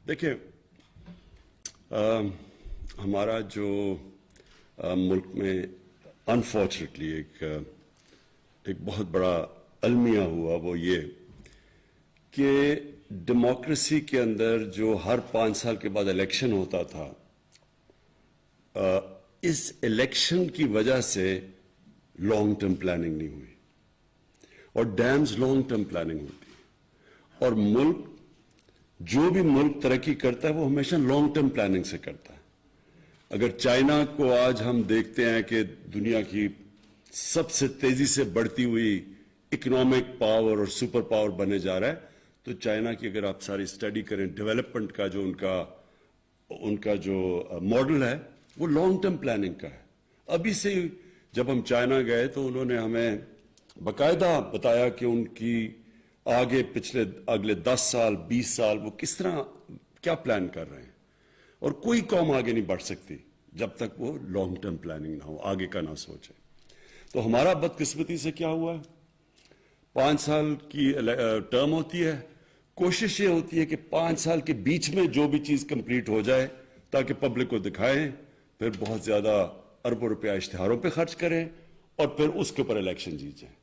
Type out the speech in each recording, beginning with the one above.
دیکھیں ہمارا جو ملک میں انفارچونیٹلی ایک بہت بڑا المیہ ہوا وہ یہ کہ ڈیموکریسی کے اندر جو ہر 5 سال کے بعد الیکشن ہوتا تھا، اس الیکشن کی وجہ سے لانگ ٹرم پلاننگ نہیں ہوئی، اور ڈیمز لانگ ٹرم پلاننگ ہوتی ہے، اور جو بھی ملک ترقی کرتا ہے وہ ہمیشہ لانگ ٹرم پلاننگ سے کرتا ہے۔ اگر چائنا کو آج ہم دیکھتے ہیں کہ دنیا کی سب سے تیزی سے بڑھتی ہوئی اکنامک پاور اور سپر پاور بنے جا رہا ہے، تو چائنا کی اگر آپ ساری اسٹڈی کریں ڈیولپمنٹ کا جو ان کا جو ماڈل ہے وہ لانگ ٹرم پلاننگ کا ہے۔ ابھی سے جب ہم چائنا گئے تو انہوں نے ہمیں باقاعدہ بتایا کہ ان کی اگلے 10 سال 20 سال وہ کس طرح کیا پلان کر رہے ہیں، اور کوئی قوم آگے نہیں بڑھ سکتی جب تک وہ لانگ ٹرم پلاننگ نہ ہو، آگے کا نہ سوچے۔ تو ہمارا بدقسمتی سے کیا ہوا ہے، 5 سال کی ٹرم ہوتی ہے، کوشش یہ ہوتی ہے کہ 5 سال کے بیچ میں جو بھی چیز کمپلیٹ ہو جائے تاکہ پبلک کو دکھائیں، پھر بہت زیادہ اربوں روپیہ اشتہاروں پہ خرچ کریں اور پھر اس کے اوپر الیکشن جیت جائیں۔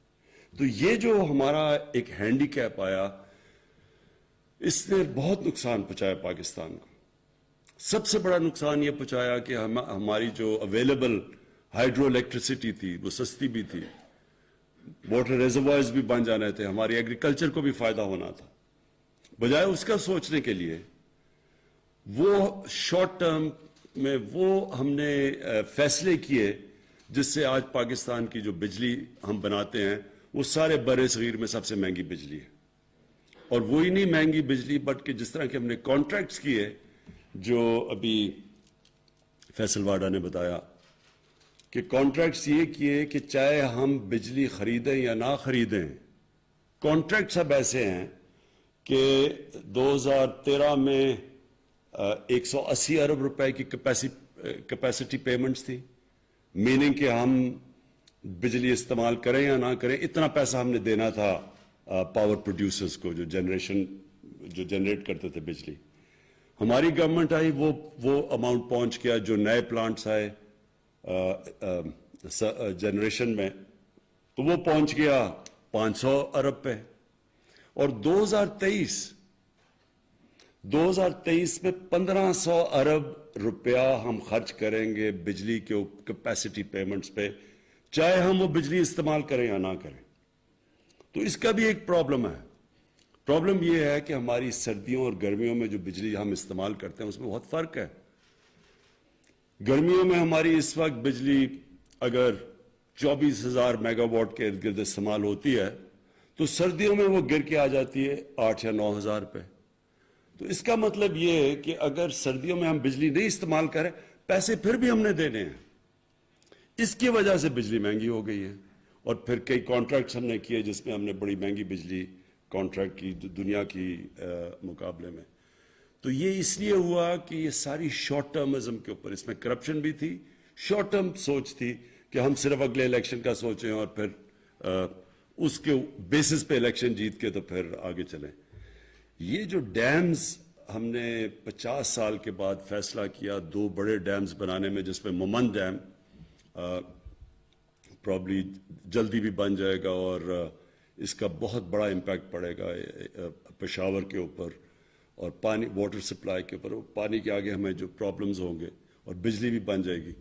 تو یہ جو ہمارا ایک ہینڈی کیپ آیا، اس نے بہت نقصان پہنچایا پاکستان کو۔ سب سے بڑا نقصان یہ پہنچایا کہ ہماری جو اویلیبل ہائیڈرو الیکٹریسٹی تھی وہ سستی بھی تھی، واٹر ریزروائرز بھی بن جانے تھے، ہماری ایگریکلچر کو بھی فائدہ ہونا تھا۔ بجائے اس کا سوچنے کے لیے وہ شارٹ ٹرم میں وہ ہم نے فیصلے کیے جس سے آج پاکستان کی جو بجلی ہم بناتے ہیں وہ سارے بر صغیر میں سب سے مہنگی بجلی ہے، اور وہی نہیں مہنگی بجلی بلکہ جس طرح کہ ہم نے کانٹریکٹس کیے، جو ابھی فیصل واڈا نے بتایا کہ کانٹریکٹس یہ کیے کہ چاہے ہم بجلی خریدیں یا نہ خریدیں، کانٹریکٹس اب ایسے ہیں کہ 2013 میں 180 ارب روپے کی کیپیسٹی پیمنٹس تھی، میننگ کہ ہم بجلی استعمال کریں یا نہ کریں اتنا پیسہ ہم نے دینا تھا پاور پروڈیوسرز کو جو جنریٹ کرتے تھے بجلی۔ ہماری گورنمنٹ آئی، وہ اماؤنٹ پہنچ گیا، جو نئے پلانٹس آئے جنریشن میں تو وہ پہنچ گیا 500 ارب پہ، اور 2023 میں 1500 ارب روپیہ ہم خرچ کریں گے بجلی کے کیپیسٹی پیمنٹس پہ، چاہے ہم وہ بجلی استعمال کریں یا نہ کریں۔ تو اس کا بھی ایک پرابلم ہے۔ پرابلم یہ ہے کہ ہماری سردیوں اور گرمیوں میں جو بجلی ہم استعمال کرتے ہیں اس میں بہت فرق ہے۔ گرمیوں میں ہماری اس وقت بجلی اگر 24,000 میگا واٹ کے ارد گرد استعمال ہوتی ہے تو سردیوں میں وہ گر کے آ جاتی ہے 8 یا 9,000 پہ۔ تو اس کا مطلب یہ ہے کہ اگر سردیوں میں ہم بجلی نہیں استعمال کریں، پیسے پھر بھی ہم نے دینے ہیں، اس کی وجہ سے بجلی مہنگی ہو گئی ہے۔ اور پھر کئی کانٹریکٹس ہم نے کیے جس میں ہم نے بڑی مہنگی بجلی کانٹریکٹ کی دنیا کی مقابلے میں۔ تو یہ اس لیے ہوا کہ یہ ساری شارٹ ٹرمزم کے اوپر، اس میں کرپشن بھی تھی، شارٹ ٹرم سوچ تھی کہ ہم صرف اگلے الیکشن کا سوچیں اور پھر اس کے بیسس پہ الیکشن جیت کے تو پھر آگے چلیں۔ یہ جو ڈیمز ہم نے 50 سال کے بعد فیصلہ کیا 2 بڑے ڈیمز بنانے میں، جس میں مومند ڈیم پرابلی جلدی بھی بن جائے گا اور اس کا بہت بڑا امپیکٹ پڑے گا پشاور کے اوپر اور پانی واٹر سپلائی کے اوپر، پانی کے آگے ہمیں جو پرابلمز ہوں گے، اور بجلی بھی بن جائے گی۔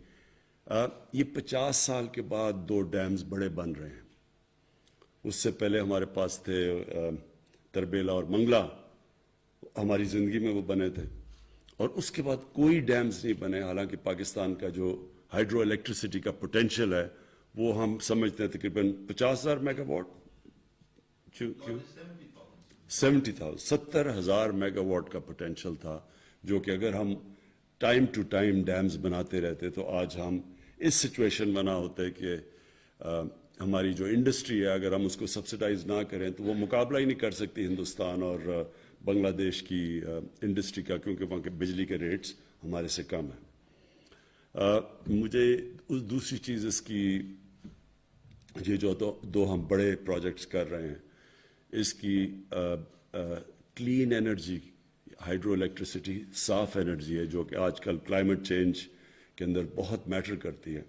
یہ 50 سال کے بعد 2 ڈیمز بڑے بن رہے ہیں۔ اس سے پہلے ہمارے پاس تھے تربیلا اور منگلا، ہماری زندگی میں وہ بنے تھے، اور اس کے بعد کوئی ڈیمز نہیں بنے۔ حالانکہ پاکستان کا جو ہائیڈرو الیکٹریسٹی کا پوٹینشیل ہے وہ ہم سمجھتے ہیں تقریباً 50,000 میگا واٹ، 70,000 میگا واٹ کا پوٹینشیل تھا، جو کہ اگر ہم ٹائم ٹو ٹائم ڈیمز بناتے رہتے تو آج ہم اس سچویشن بنا ہوتے کہ ہماری جو انڈسٹری ہے اگر ہم اس کو سبسڈائز نہ کریں تو وہ مقابلہ ہی نہیں کر سکتی ہندوستان اور بنگلہ دیش کی انڈسٹری کا، کیونکہ وہاں کے بجلی کے ریٹس ہمارے سے کم ہیں۔ مجھے دوسری چیز اس کی، یہ جو 2 ہم بڑے پروجیکٹس کر رہے ہیں، اس کی کلین انرجی ہائیڈرو الیکٹریسٹی صاف انرجی ہے جو کہ آج کل کلائمیٹ چینج کے اندر بہت میٹر کرتی ہے،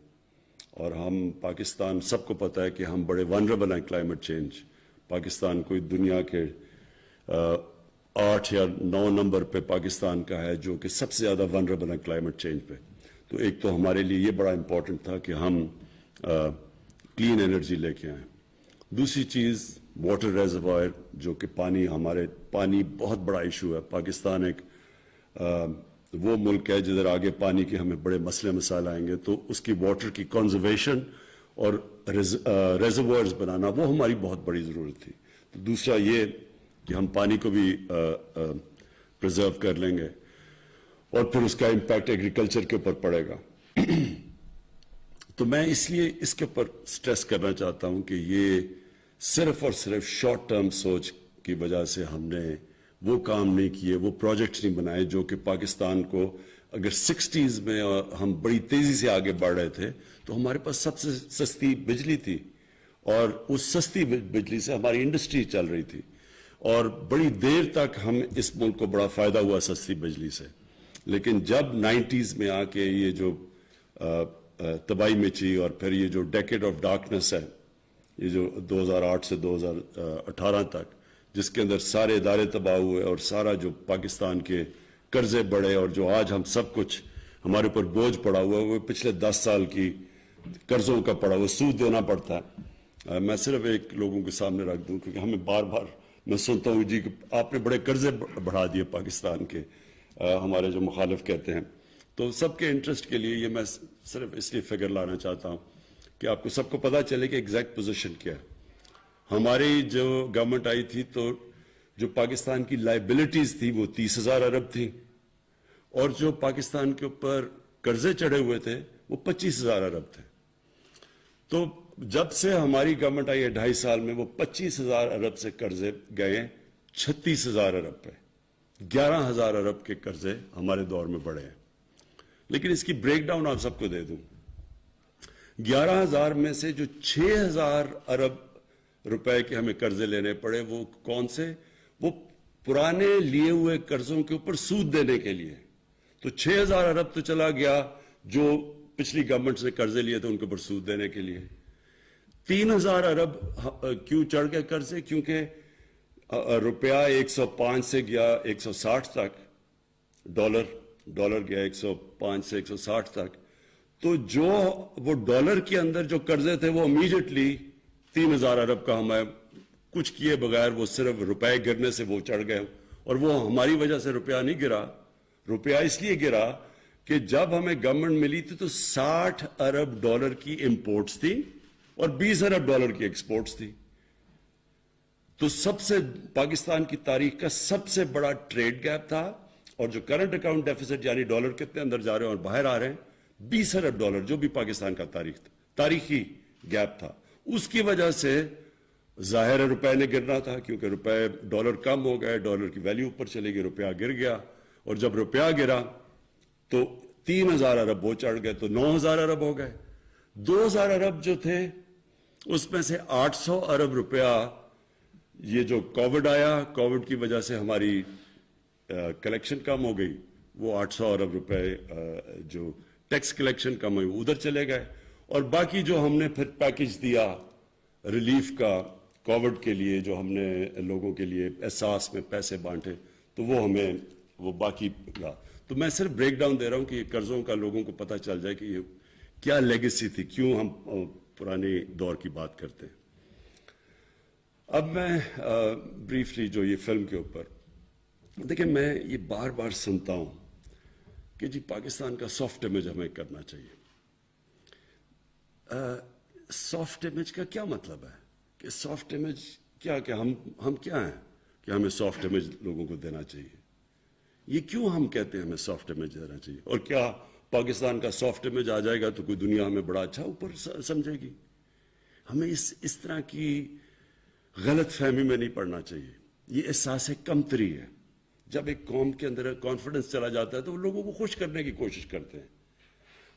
اور ہم پاکستان سب کو پتہ ہے کہ ہم بڑے ونربل ہیں کلائمیٹ چینج. پاکستان کوئی دنیا کے 8 یا 9 نمبر پہ پاکستان کا ہے جو کہ سب سے زیادہ ونربل ہے کلائمیٹ چینج پہ. تو ایک تو ہمارے لیے یہ بڑا امپورٹنٹ تھا کہ ہم کلین انرجی لے کے آئیں. دوسری چیز واٹر ریزروائر، جو کہ پانی بہت بڑا ایشو ہے. پاکستان ایک وہ ملک ہے جدھر آگے پانی کے ہمیں بڑے مسئلے مسائل آئیں گے، تو اس کی واٹر کی کنزرویشن اور ریزروائرز بنانا وہ ہماری بہت بڑی ضرورت تھی. تو دوسرا یہ کہ ہم پانی کو بھی پرزرو کر لیں گے، اور پھر اس کا امپیکٹ ایگریکلچر کے اوپر پڑے گا. تو میں اس لیے اس کے اوپر سٹریس کرنا چاہتا ہوں کہ یہ صرف اور صرف شارٹ ٹرم سوچ کی وجہ سے ہم نے وہ کام نہیں کیے، وہ پروجیکٹس نہیں بنائے جو کہ پاکستان کو، اگر 60s میں ہم بڑی تیزی سے آگے بڑھ رہے تھے تو ہمارے پاس سب سے سستی بجلی تھی، اور اس سستی بجلی سے ہماری انڈسٹری چل رہی تھی، اور بڑی دیر تک ہم اس ملک کو بڑا فائدہ ہوا سستی بجلی سے. لیکن جب 90s میں آ کے یہ جو تباہی مچی، اور پھر یہ جو ڈیکیڈ آف ڈارکنس ہے، یہ جو 2008 سے 2018 تک، جس کے اندر سارے ادارے تباہ ہوئے اور سارا جو پاکستان کے قرضے بڑھے، اور جو آج ہم سب کچھ ہمارے اوپر بوجھ پڑا ہوا ہے وہ پچھلے 10 سال کی قرضوں کا پڑا ہوا، سود دینا پڑتا ہے. میں صرف ایک لوگوں کے سامنے رکھ دوں، کیونکہ ہمیں بار بار میں سنتا ہوں جی کہ آپ نے بڑے قرضے بڑھا دیے پاکستان کے، ہمارے جو مخالف کہتے ہیں. تو سب کے انٹرسٹ کے لیے یہ میں صرف اس لیے فگر لانا چاہتا ہوں کہ آپ کو سب کو پتہ چلے کہ ایگزیکٹ پوزیشن کیا ہے. ہماری جو گورنمنٹ آئی تھی تو جو پاکستان کی لائبلٹیز تھی وہ 30,000 ارب تھی، اور جو پاکستان کے اوپر قرضے چڑھے ہوئے تھے وہ 25,000 ارب تھے. تو جب سے ہماری گورنمنٹ آئی ہے 2.5 سال میں، وہ 25,000 ارب سے قرضے گئے 36,000 ارب پہ. 11,000 ارب کے قرضے ہمارے دور میں بڑھے ہیں. لیکن اس کی بریک ڈاؤن آپ سب کو دے دوں. 11,000 میں سے جو 6,000 ارب روپے کے ہمیں قرضے لینے پڑے، وہ کون سے؟ وہ پرانے لیے ہوئے قرضوں کے اوپر سود دینے کے لیے. تو 6,000 ارب تو چلا گیا جو پچھلی گورنمنٹ سے قرضے لیے تھے ان کے اوپر سود دینے کے لیے. 3,000 ارب کیوں چڑھ گئے قرضے؟ کیونکہ روپیہ 105 سے گیا 160 تک، ڈالر گیا 105 سے 160 تک. تو جو وہ ڈالر کے اندر جو قرضے تھے وہ امیڈیٹلی 3,000 ارب کا ہمیں کچھ کیے بغیر وہ صرف روپے گرنے سے وہ چڑھ گئے. اور وہ ہماری وجہ سے روپیہ نہیں گرا. روپیہ اس لیے گرا کہ جب ہمیں گورنمنٹ ملی تھی تو 60 ارب ڈالر کی امپورٹس تھی اور 20 ارب ڈالر کی ایکسپورٹس تھی. تو سب سے پاکستان کی تاریخ کا سب سے بڑا ٹریڈ گیپ تھا. اور جو کرنٹ اکاؤنٹ ڈیفیسٹ یعنی ڈالر کتنے اندر جا رہے ہیں اور باہر آ رہے ہیں 20 ارب ڈالر، جو بھی پاکستان کا تاریخی گیپ تھا. اس کی وجہ سے ظاہر روپے نے گرنا تھا، کیونکہ روپے ڈالر کم ہو گئے، ڈالر کی ویلیو اوپر چلے گی، روپیہ گر گیا. اور جب روپیہ گرا تو 3,000 ارب وہ چڑھ گئے تو 9,000 ارب ہو گئے. 2,000 ارب جو تھے اس میں سے 800 ارب روپیہ یہ جو کووڈ آیا، کووڈ کی وجہ سے ہماری کلیکشن کم ہو گئی، وہ 800 ارب روپے جو ٹیکس کلیکشن کم ہوئی ادھر چلے گئے. اور باقی جو ہم نے پھر پیکج دیا ریلیف کا کووڈ کے لیے، جو ہم نے لوگوں کے لیے احساس میں پیسے بانٹے، تو وہ ہمیں وہ باقی ملا. تو میں صرف بریک ڈاؤن دے رہا ہوں کہ یہ قرضوں کا لوگوں کو پتہ چل جائے کہ یہ کیا لیگیسی تھی، کیوں ہم پرانے دور کی بات کرتے ہیں. اب میں بریفلی جو یہ فلم کے اوپر دیکھیں، میں یہ بار بار سنتا ہوں کہ جی پاکستان کا سافٹ امیج ہمیں کرنا چاہیے. سافٹ امیج کا کیا مطلب ہے؟ کہ سافٹ امیج کیا کہ ہم کیا ہیں کہ ہمیں سافٹ امیج لوگوں کو دینا چاہیے؟ یہ کیوں ہم کہتے ہیں ہمیں سافٹ امیج دینا چاہیے؟ اور کیا پاکستان کا سافٹ امیج آ جائے گا تو کوئی دنیا ہمیں بڑا اچھا اوپر سمجھے گی؟ ہمیں اس طرح کی غلط فہمی میں نہیں پڑنا چاہیے. یہ احساس کمتری ہے. جب ایک قوم کے اندر کانفیڈنس چلا جاتا ہے تو وہ لوگوں کو خوش کرنے کی کوشش کرتے ہیں.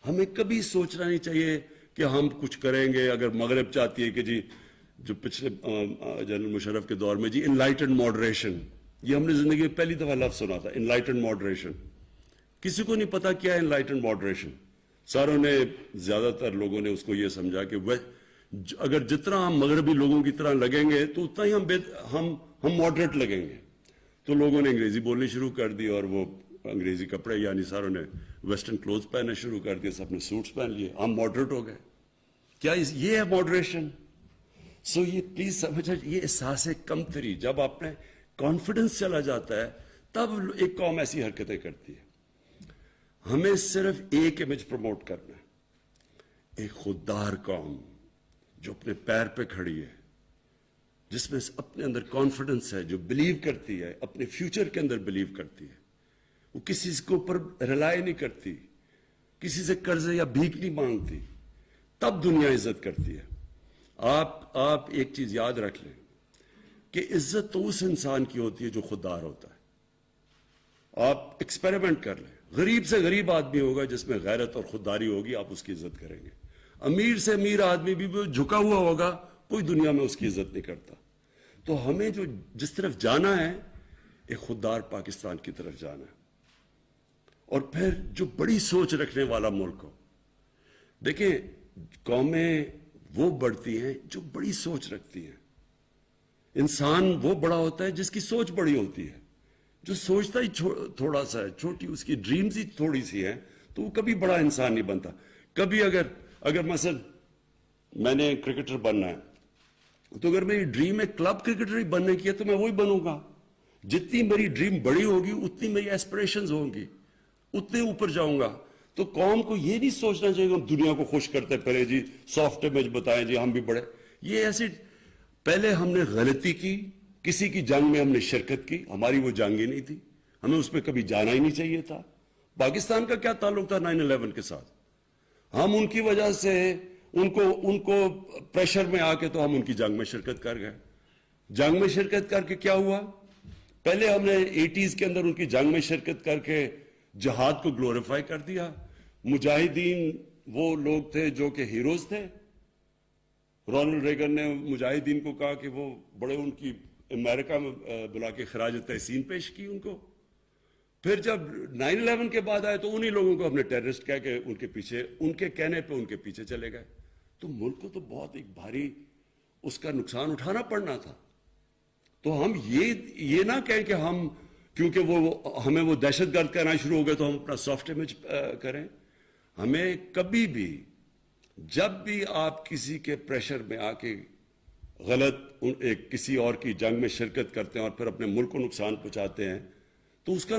ہمیں کبھی سوچنا نہیں چاہیے کہ ہم کچھ کریں گے. اگر مغرب چاہتی ہے کہ جی جو پچھلے جنرل مشرف کے دور میں جی انلائٹنڈ ماڈریشن، یہ ہم نے زندگی میں پہلی دفعہ لفظ سنا تھا, انلائٹنڈ ماڈریشن. کسی کو نہیں پتا کیا ہے انلائٹنڈ ماڈریشن. ساروں نے, زیادہ تر لوگوں نے اس کو یہ سمجھا کہ اگر جتنا ہم مغربی لوگوں کی طرح لگیں گے تو اتنا ہی ہم ماڈریٹ لگیں گے. تو لوگوں نے انگریزی بولنی شروع کر دی, اور وہ انگریزی کپڑے, یعنی ساروں نے ویسٹرن کلوتھ پہننے شروع کر دیے, سب نے سوٹس پہن لیے, ہم ماڈریٹ ہو گئے. کیا یہ ہے ماڈریشن؟ سو یہ پلیز سمجھا, یہ احساس کمتری, جب آپ میں کانفیڈنس چلا جاتا ہے تب ایک قوم ایسی حرکتیں کرتی ہے. ہمیں صرف ایک امیج پروموٹ کرنا ہے, ایک خوددار قوم جو اپنے پیر پہ کھڑی ہے, جس میں اپنے اندر کانفیڈنس ہے, جو بلیو کرتی ہے, اپنے فیوچر کے اندر بلیو کرتی ہے. وہ کسی کے اوپر ریلائی نہیں کرتی, کسی سے قرض یا بھیک نہیں مانگتی. تب دنیا عزت کرتی ہے. آپ ایک چیز یاد رکھ لیں کہ عزت تو اس انسان کی ہوتی ہے جو خوددار ہوتا ہے. آپ ایکسپیریمنٹ کر لیں, غریب سے غریب آدمی ہوگا جس میں غیرت اور خودداری ہوگی, آپ اس کی عزت کریں گے. امیر سے امیر آدمی بھی جھکا ہوا ہوگا, کوئی دنیا میں اس کی عزت نہیں کرتا. تو ہمیں جس طرف جانا ہے, ایک خوددار پاکستان کی طرف جانا ہے, اور پھر جو بڑی سوچ رکھنے والا ملک ہو. دیکھیں, قومیں وہ بڑھتی ہیں جو بڑی سوچ رکھتی ہیں. انسان وہ بڑا ہوتا ہے جس کی سوچ بڑی ہوتی ہے. جو سوچتا ہی تھوڑا سا ہے, چھوٹی اس کی ڈریمز ہی تھوڑی سی ہیں, تو وہ کبھی بڑا انسان نہیں بنتا. کبھی اگر مثلا میں نے کرکٹر بننا ہے, تو اگر میری ڈریم ہے کلب کرکٹر ہی بننے کی ہے تو میں وہی بنوں گا. جتنی میری ڈریم بڑی ہوگی اتنی میری ایسپریشنز ہوں گی, اتنے اوپر جاؤں گا. تو قوم کو یہ نہیں سوچنا چاہیے کہ ہم دنیا کو خوش کرتے پھرے جی, سافٹ امیج بتائیں جی ہم بھی بڑے. یہ ایسے پہلے ہم نے غلطی کی, کسی کی جنگ میں ہم نے شرکت کی, ہماری وہ جنگ ہی نہیں تھی, ہمیں اس میں کبھی جانا ہی نہیں چاہیے تھا. پاکستان کا کیا تعلق تھا 9/11 کے ساتھ؟ ہم ان کی وجہ سے ان کو پریشر میں آ کے تو ہم ان کی جنگ میں شرکت کر گئے. جنگ میں شرکت کر کے کیا ہوا؟ پہلے ہم نے 80s کے اندر ان کی جنگ میں شرکت کر کے جہاد کو گلوریفائی کر دیا. مجاہدین وہ لوگ تھے جو کہ ہیروز تھے. رونلڈ ریگن نے مجاہدین کو کہا کہ وہ بڑے, ان کی امریکہ میں بلا کے خراج تحسین پیش کی ان کو. پھر جب 9/11 کے بعد آئے تو انہی لوگوں کو ہم نے ٹیررسٹ کہہ کے ان کے پیچھے, ان کے کہنے پہ ان کے پیچھے چلے گئے. تو ملک کو تو بہت ایک بھاری اس کا نقصان اٹھانا پڑنا تھا. تو ہم یہ نہ کہیں کہ ہم, کیونکہ ہمیں وہ دہشت گرد کہنا شروع ہو گئے تو ہم اپنا سافٹ امیج کریں. ہمیں کبھی بھی, جب بھی آپ کسی کے پریشر میں آ کے غلط کسی اور کی جنگ میں شرکت کرتے ہیں اور پھر اپنے ملک کو نقصان پہنچاتے ہیں, تو اس کا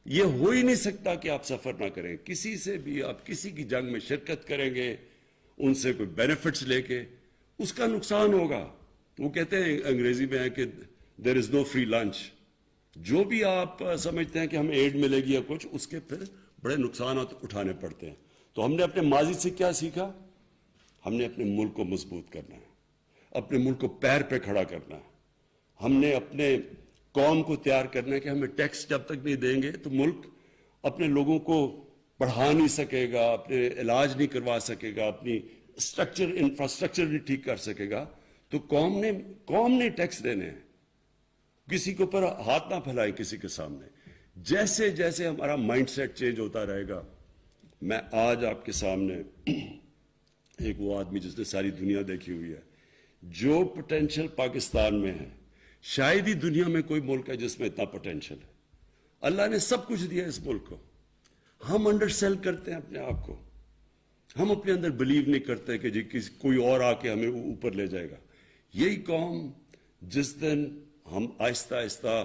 یہ ہو ہی نہیں سکتا کہ آپ سفر نہ کریں. کسی سے بھی آپ کسی کی جنگ میں شرکت کریں گے, ان سے کوئی بینیفٹس لے کے, اس کا نقصان ہوگا. وہ کہتے ہیں انگریزی میں ہے کہ دیر از نو فری لنچ. جو بھی آپ سمجھتے ہیں کہ ہمیں ایڈ ملے گی یا کچھ, اس کے پھر بڑے نقصانات اٹھانے پڑتے ہیں. تو ہم نے اپنے ماضی سے کیا سیکھا؟ ہم نے اپنے ملک کو مضبوط کرنا ہے, اپنے ملک کو پیر پہ کھڑا کرنا ہے. ہم نے اپنے قوم کو تیار کرنا ہے کہ ہمیں ٹیکس جب تک نہیں دیں گے تو ملک اپنے لوگوں کو پڑھا نہیں سکے گا, اپنے علاج نہیں کروا سکے گا, اپنی انفراسٹرکچر نہیں ٹھیک کر سکے گا. تو قوم نے ٹیکس دینے ہیں. کسی کے اوپر ہاتھ نہ پھیلائے کسی کے سامنے. جیسے جیسے ہمارا مائنڈ سیٹ چینج ہوتا رہے گا. میں آج آپ کے سامنے ایک وہ آدمی جس نے ساری دنیا دیکھی ہوئی ہے, جو پوٹینشل پاکستان میں ہے, شاید ہی دنیا میں کوئی ملک ہے جس میں اتنا پوٹینشل ہے. اللہ نے سب کچھ دیا اس ملک کو. ہم انڈر سیل کرتے ہیں اپنے آپ کو. ہم اپنے اندر بلیو نہیں کرتے کہ جی کوئی اور آ کے ہمیں اوپر لے جائے گا. یہی قوم جس دن ہم آہستہ آہستہ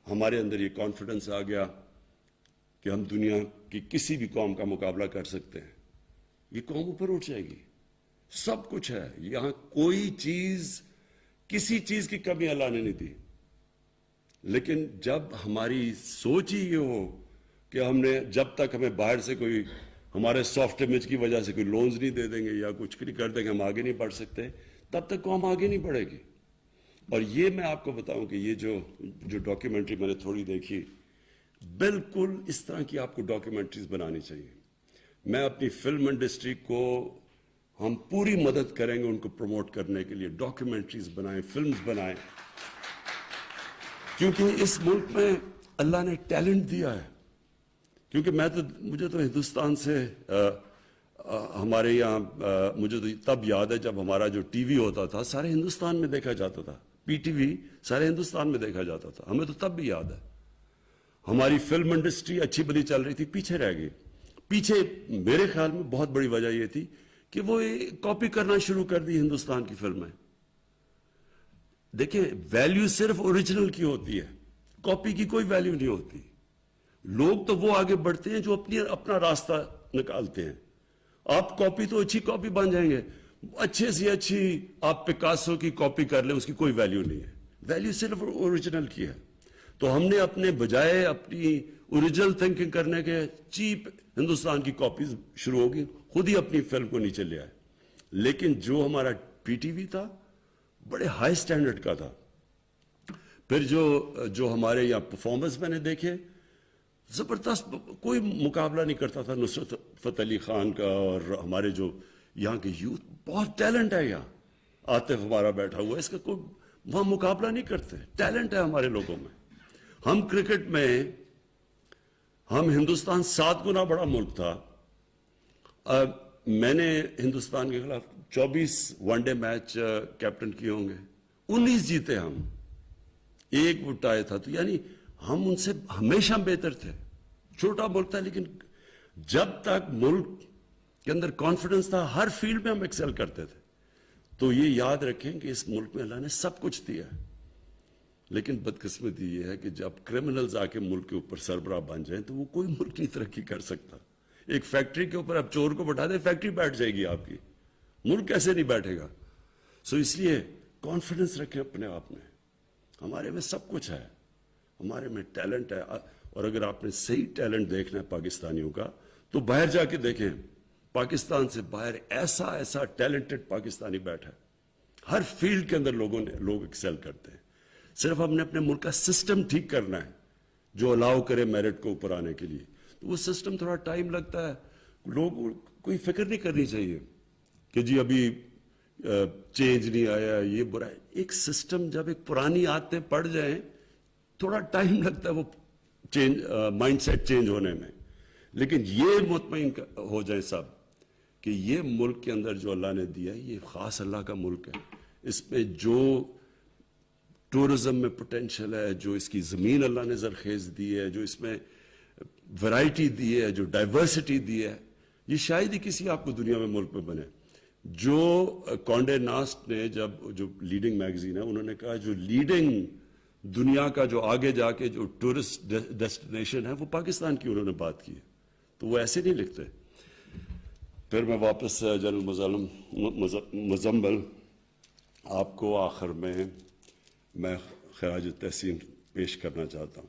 ہمارے اندر یہ کانفیڈنس آ گیا کہ ہم دنیا کی کسی بھی قوم کا مقابلہ کر سکتے ہیں, یہ قوم اوپر اٹھ جائے گی. سب کچھ ہے یہاں, کوئی چیز, کسی چیز کی کمی اللہ نے نہیں دی. لیکن جب ہماری سوچ ہی یہ ہو کہ ہم نے, جب تک ہمیں باہر سے کوئی ہمارے سافٹ امیج کی وجہ سے کوئی لونز نہیں دے دیں گے یا کچھ نہیں کر دیں گے, ہم آگے نہیں بڑھ سکتے, تب تک قوم آگے نہیں بڑھے گی. اور یہ میں آپ کو بتاؤں کہ یہ جو ڈاکیومنٹری میں نے تھوڑی دیکھی, بالکل اس طرح کی آپ کو ڈاکیومنٹریز بنانی چاہیے. میں اپنی فلم انڈسٹری کو, ہم پوری مدد کریں گے ان کو پروموٹ کرنے کے لیے. ڈاکیومنٹریز بنائیں, فلمز بنائیں. کیونکہ اس ملک میں اللہ نے ٹیلنٹ دیا ہے. کیونکہ مجھے تو ہندوستان سے ہمارے یہاں مجھے تو تب یاد ہے جب ہمارا جو ٹی وی ہوتا تھا سارے ہندوستان میں دیکھا جاتا تھا. پی ٹی وی سارے ہندوستان میں دیکھا جاتا تھا. ہمیں تو تب بھی یاد ہے. ہماری فلم انڈسٹری اچھی بلی چل رہی تھی, پیچھے رہ گئی. پیچھے میرے خیال میں بہت بڑی وجہ یہ تھی کہ وہ کاپی کرنا شروع کر دی ہندوستان کی فلمیں. دیکھیں, ویلیو صرف اوریجنل کی ہوتی ہے, کاپی کی کوئی ویلیو نہیں ہوتی. لوگ تو وہ آگے بڑھتے ہیں جو اپنا راستہ نکالتے ہیں. آپ کاپی تو اچھی کاپی بن جائیں گے, اچھے سے اچھی آپ پکاسو کی کاپی کر لیں, اس کی کوئی ویلیو نہیں ہے. ویلیو صرف اوریجنل کی ہے. تو ہم نے اپنے بجائے اپنی اوریجنل تھنکنگ کرنے کے چیپ ہندوستان کی کاپیز شروع ہوگی, خود ہی اپنی فلم کو نیچے لے آئے. لیکن جو ہمارا پی ٹی وی تھا بڑے ہائی سٹینڈرڈ کا تھا. پھر جو ہمارے یہاں پرفارمنس میں نے دیکھے زبردست, کوئی مقابلہ نہیں کرتا تھا نصرت فتح علی خان کا. اور ہمارے جو یہاں کے یوتھ, بہت ٹیلنٹ ہے یہاں. عاطف ہمارا بیٹھا ہوا ہے, اس کا کوئی وہاں مقابلہ نہیں کرتے. ٹیلنٹ ہے ہمارے لوگوں میں. ہم کرکٹ میں ہم ہندوستان 7 گنا بڑا ملک تھا. میں نے ہندوستان کے خلاف 24 ون ڈے میچ کیپٹن کیے ہوں گے, 19 جیتے ہم, 1 وٹ آیا تھا. تو یعنی ہم ان سے ہمیشہ بہتر تھے. چھوٹا ملک تھا لیکن جب تک ملک کے اندر کانفیڈنس تھا ہر فیلڈ میں ہم ایکسل کرتے تھے. تو یہ یاد رکھیں کہ اس ملک میں اللہ نے سب کچھ دیا ہے. لیکن بدقسمتی یہ ہے کہ جب کرمنلز آ کے ملک کے اوپر سربراہ بن جائیں تو وہ کوئی ملک نہیں ترقی کر سکتا. ایک فیکٹری کے اوپر آپ چور کو بٹھا دیں, فیکٹری بیٹھ جائے گی آپ کی, ملک کیسے نہیں بیٹھے گا. سو اس لیے کانفیڈنس رکھیں اپنے آپ میں. ہمارے میں سب کچھ ہے, ہمارے میں ٹیلنٹ ہے. اور اگر آپ نے صحیح ٹیلنٹ دیکھنا ہے پاکستانیوں کا تو باہر جا کے دیکھیں. پاکستان سے باہر ایسا ٹیلنٹڈ پاکستانی بیٹھا ہے. ہر فیلڈ کے اندر لوگ ایکسل کرتے ہیں. صرف ہم نے اپنے ملک کا سسٹم ٹھیک کرنا ہے جو الاؤ کرے میرٹ کو اوپر آنے کے لیے. تو وہ سسٹم تھوڑا ٹائم لگتا ہے. لوگ کوئی فکر نہیں کرنی چاہیے کہ جی ابھی چینج نہیں آیا, یہ برا ہے. ایک سسٹم جب ایک پرانی عادتیں پڑ جائیں تھوڑا ٹائم لگتا ہے وہ مائنڈ سیٹ چینج ہونے میں. لیکن یہ مطمئن ہو جائیں سب کہ یہ ملک کے اندر جو اللہ نے دیا ہے یہ خاص اللہ کا ملک ہے. اس پہ جو ٹورزم میں پوٹینشل ہے, جو اس کی زمین اللہ نے زرخیز دی ہے, جو اس میں ورائٹی دی ہے, جو ڈائیورسٹی دی ہے, یہ شاید ہی کسی آپ کو دنیا میں ملک میں بنے. جو کانڈے ناسٹ نے جو لیڈنگ میگزین ہے انہوں نے کہا جو لیڈنگ دنیا کا جو آگے جا کے جو ٹورسٹ ڈیسٹینیشن ہے وہ پاکستان کی انہوں نے بات کی ہے. تو وہ ایسے نہیں لکھتے. پھر میں واپس جنرل مزمل آپ کو آخر میں خراج تحسین پیش کرنا چاہتا ہوں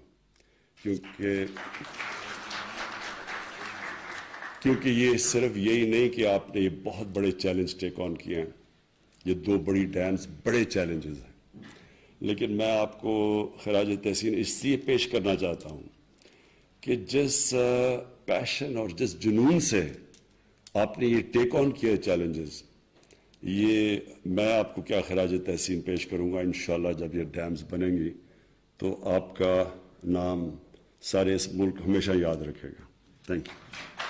کیونکہ یہ صرف یہی نہیں کہ آپ نے یہ بہت بڑے چیلنج ٹیک آن کیے ہیں. یہ 2 بڑی ڈیمز بڑے چیلنجز ہیں. لیکن میں آپ کو خراج تحسین اس لیے پیش کرنا چاہتا ہوں کہ جس پیشن اور جس جنون سے آپ نے یہ ٹیک آن کیا چیلنجز, یہ میں آپ کو کیا خراج تحسین پیش کروں گا. انشاءاللہ جب یہ ڈیمز بنیں گی تو آپ کا نام سارے اس ملک ہمیشہ یاد رکھے گا. Thank you.